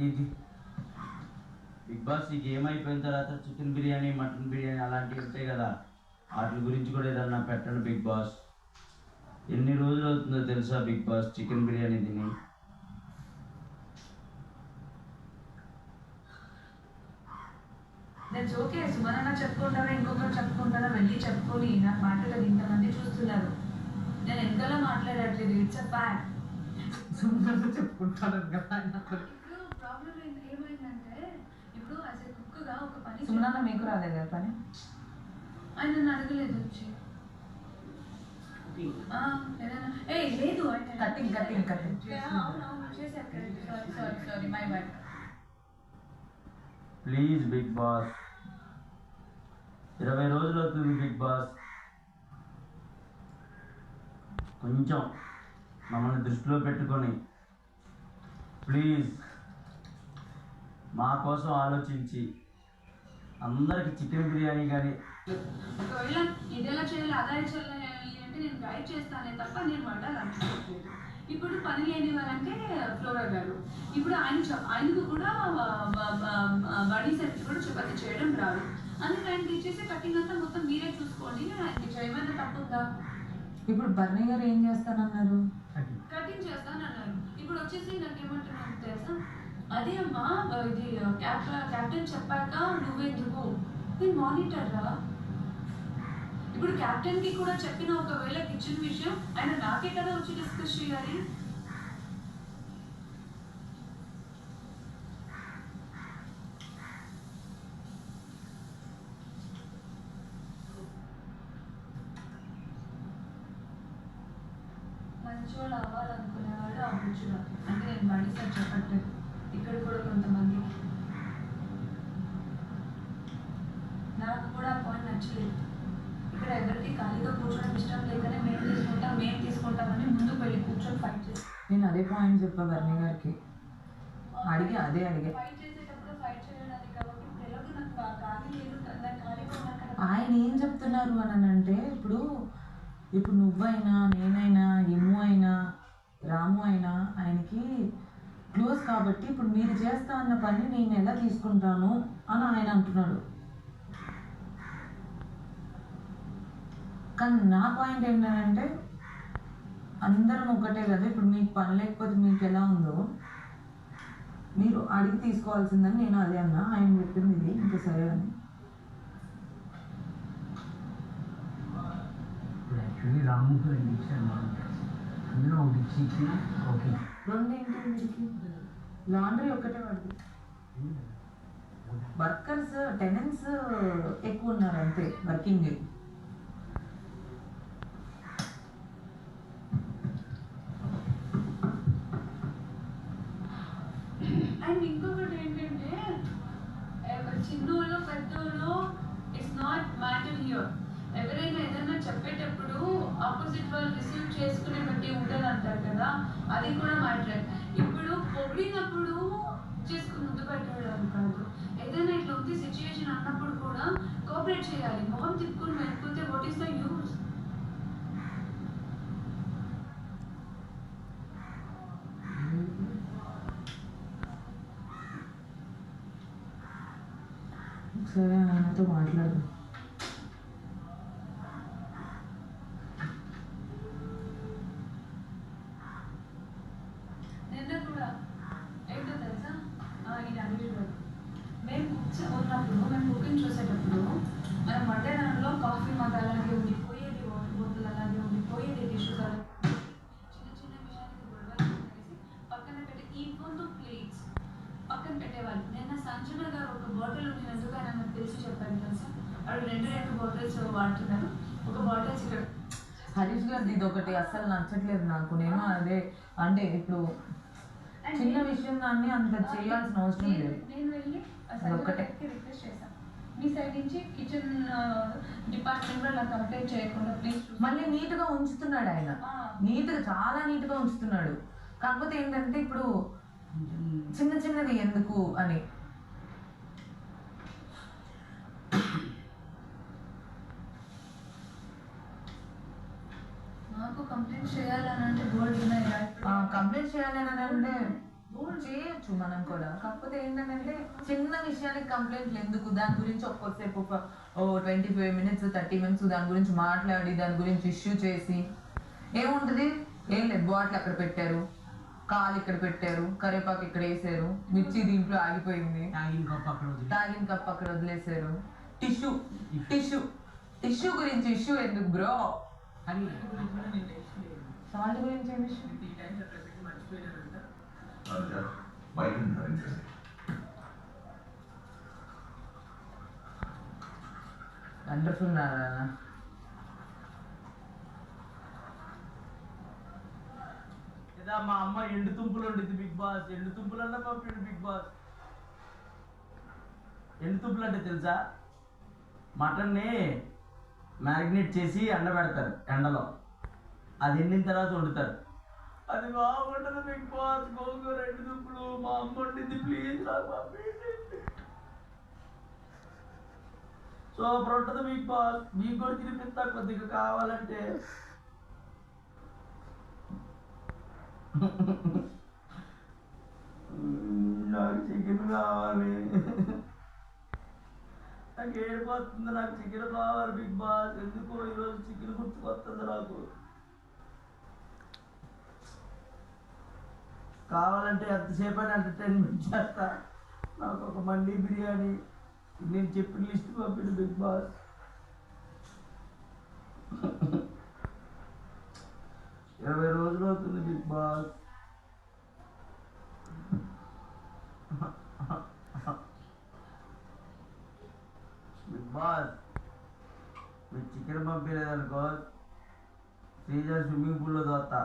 ఇది big boss ఈ game అయిపోయిన తర్వాత చికెన్ బిర్యానీ మటన్ బిర్యానీ అలాంటివి ఉంటాయి కదా, వాటి గురించి కూడా ఏదన్నా పెట్టండి బిగ్ బాస్. ఎన్ని రోజులు అవుతుందో తెలుసా బిగ్ బాస్ చికెన్ బిర్యానీ తిని? నేను ఓకే సుమనన్న చెప్పుకుంటారా ఇంకొకరు చెప్పుకుంటారా వెళ్ళి చెప్పుకొని నాకు మాట్లాడేది ఇంతమంది చూస్తున్నారు. నేను ఎంతలా మాట్లాడట్లేదు, ఇట్స్ అ ఫ్యాక్ట్. సుమనన్న చెప్పుకుంటాను కదా. ఇప్పుడు ప్రాబ్లం ఏమైందంటే ఇప్పుడు యాజ్ ఏ కుక్గా ఒక పని సుమనన్న మీకు రాలేదు కదా పని? ఆయన నన్ను అడగలేదు వచ్చి లేదు కట్టింగ్ చేశారు. Sorry my bad. Please Bigg Boss, 20 రోజులు అవుతుంది బిగ్ బాస్, కొంచెం మమ్మల్ని దృష్టిలో పెట్టుకొని ప్లీజ్ మా కోసం ఆలోచించి అందరికి చికెన్ బిర్యానీ కానీ ఒకవేళ ఇది ఎలా చేయాలి అదా చేయాలి అంటే నేను గైడ్ చేస్తానే తప్ప నేను వండాలనుకోవట్లేదు. ఇప్పుడు పని లేని వాళ్ళంటే ఫ్లోరా గారు, ఇప్పుడు ఆయనకు కూడా బాడీ సెట్ కూడా చపాతి చేయడం రాదు అని ఆయన ఇచ్చేసి కటింగ్ అంతా మొత్తం మీరే చూసుకోండి, ఆయనకి చేయమని తప్పుందా? ఇప్పుడు బర్నీ గారు ఏం చేస్తానన్నారు? కటింగ్ చేస్తానన్నారు. ఇప్పుడు వచ్చేసి నాకు ఏమంటున్నాను తెలుసా, అదే అమ్మా ఇది క్యాప్టెన్ చెప్పాక నువ్వెందుకు నేను మానిటర్ రా. ఇప్పుడు క్యాప్టెన్ కి కూడా చెప్పిన ఒకవేళ కిచెన్ విషయం ఆయన నాకే కదా వచ్చి డిస్కస్ చేయాలి. మంచోళ్ళు అవ్వాలనుకునేవాళ్ళు అవ్వచ్చురా, అంటే నేను బాడీ సార్ చెప్పట్లేదు. ఇక్కడ కూడా కొంతమంది నాకు కూడా ఆ పాయింట్ నచ్చలేదు. ఇక్కడ ఎవరికి ఖాళీగా కూర్చోవడం ఇష్టం లేకనే మేము తీసుకుంటామని ముందుకు వెళ్ళి కూర్చొని ఫైట్ చేస్తాం. నేను అదే పాయింట్ చెప్పా బర్నీ గారికి, అదే అడిగే ఫైట్ చేసేటప్పుడు ఫైట్ చేయడానికి కాబట్టి ఇప్పుడు ఎలాగో నాకు ఖాళీ లేదు కదా, ఖాళీగా ఉన్నాను కదా. ఆయన ఏం చెప్తున్నారు అని అంటే ఇప్పుడు నువ్వైనా నేనైనా ఎమ్ము అయినా రాము అయినా ఆయనకి క్లోజ్ కాబట్టి ఇప్పుడు మీరు చేస్తా అన్న పని నేను ఎలా తీసుకుంటాను అని ఆయన అంటున్నాడు. కానీ నా పాయింట్ ఏంటంటే అందరం ఒకటే కదా, ఇప్పుడు మీకు పని లేకపోతే మీకు ఎలా ఉందో మీరు అడిగి తీసుకోవాల్సిందని నేను అదే అన్నా. ఆయన చెప్పింది ఇది ఇంకా సరే అని. ఇప్పుడు యాక్చువల్లీ రాము రెండు ఇచ్చాను, అందులో ఒకటి ఇచ్చి ఓకే రెండేంటి వీడికి లాండ్రీ ఒక్కటే పడుతుంది. వర్కర్స్ టెనెంట్స్ ఎక్కువ ఉన్నారు అంతే వర్కింగ్. అండ్ ఇంకొకటి ఏంటంటే చిన్నోళ్ళు పెద్దోళ్ళు ఇట్స్ నాట్ మ్యాటర్ హియర్. ఎవరైనా ఏదైనా చెప్పేటప్పుడు ఆపోజిట్ వాళ్ళు రిసీవ్ చేసుకునే బట్టి ఉంటుంది అంటారు కదా, అది కూడా మ్యాటర్. ఇప్పుడు పొగిడినప్పుడు చేసుకుని ముందు పెట్టడం కాదు, ఏదైనా ఇట్లా ఉంది సిచ్యువేషన్ అన్నప్పుడు కూడా కోఆపరేట్ చేయాలి. మొహం తిప్పుకుని వెళ్ళిపోతే వాట్ ఈస్ ద యూజ్? సరే ఆయనతో మాట్లాడు. నిన్న కూడా ఏంటో తెలుసా, ఇది అడిగారు మేము ఉన్నప్పుడు మేము కుకింగ్ చూసేటప్పుడు మనం వండే దానిలో కాఫీ మగ్ అలాగే ఉండిపోయేది, వాటర్ బాటిల్ అలాగే ఉండిపోయేది, టిష్యూస్ అలాగే చిన్న చిన్న విషయానికి గొడవలు అనేసి పక్కన పెట్టి ఈవెన్ టు ప్లేట్స్ పక్కన పెట్టేవాళ్ళు. నిన్న సంజన గారు ఒక బాటిల్ ఉంది ఎందుకైనా నాకు తెలిసి చెప్పాను తెలుసా, అవి రెండు బాటిల్స్ వాడుతున్నారు. ఒక బాటిల్స్ ఇక్కడ హరీష్ గారిది ఇది ఒకటి అస్సలు నచ్చట్లేదు నాకు. నేను అదే అంటే ఇప్పుడు చిన్న విషయం దాన్ని అంత చేయాల్సిన అవసరం లేదు. నేను వెళ్ళి సంజనకి రిక్వెస్ట్ చేశాను, మీ సైడ్ నుంచి కిచెన్ డిపార్ట్మెంట్ లో నాకు కంప్లైంట్ చేయకుండా ప్లీజ్. మళ్ళీ నీట్గా ఉంచుతున్నాడు ఆయన, నీట్గా చాలా నీట్గా ఉంచుతున్నాడు. కాకపోతే ఏంటంటే ఇప్పుడు చిన్నది ఎందుకు అని. నాకు కంప్లైంట్ చేయాలని అంటే బోర్డు ఉన్నాయి, కంప్లైంట్ చేయాలని అంటే బోర్డు చేయొచ్చు మనం కూడా. కాకపోతే ఏంటంటే చిన్న విషయానికి కంప్లైంట్లు ఎందుకు, దాని గురించి ఒక్కొక్కసేపు 25 minutes 30 minutes దాని గురించి మాట్లాడి దాని గురించి ఇష్యూ చేసి ఏముంటుంది? ఏం లేదు, బాటిల్ అక్కడ పెట్టారు, కాలు ఇక్కడ పెట్టారు, కరివేపాకు ఇక్కడ వేసారు, మిర్చి దీంట్లో ఆగిపోయింది, తాగిన కప్ అక్కడ వదిలేసారు, టిష్యూ టిష్యూ టిష్యూ గురించి ఇష్యూ ఎందుకు బ్రో? సాల్ట్ గురించి ఏం ఇష్యూ? వండర్ఫుల్ నారాయణ. మా అమ్మ ఎండు తుంపులు వండిద్ది బిగ్ బాస్. ఎండు తుంపులు అన్న పంపిండు బిగ్ బాస్. ఎండు తుంపులు అంటే తెలుసా? మటన్ని మ్యారినేట్ చేసి ఎండబెడతారు ఎండలో, అది ఎండిన తర్వాత వండుతారు. అది బాగుంటుంది బిగ్ బాస్. గోంగూర ఎండు తుంపులు మా అమ్మ వండింది, ప్లీజ్ నాకు పంపించండి. సూపర్ ఉంటుంది బిగ్ బాస్. మీకు కూడా తినిపిస్తా కొద్దిగా కావాలంటే. నాకు చికెన్ కావాలి, నాకు ఏడిపోతుంది, నాకు చికెన్ కావాలి బిగ్ బాస్. ఎందుకో ఈరోజు చికెన్ గుర్తుకొస్తుంది నాకు. కావాలంటే ఎంతసేపు అని ఎంటర్టైన్మెంట్ చేస్తా. నాకు ఒక మండీ బిర్యానీ నేను చెప్పిన లిస్ట్ పంపిణీ బిగ్ బాస్. 20 రోజులు అవుతుంది బిగ్ బాస్. బిగ్ బాస్ మీరు చికెన్ పంపించలేదనుకో శ్రీజ స్విమ్మింగ్ పూల్లో దోస్తా.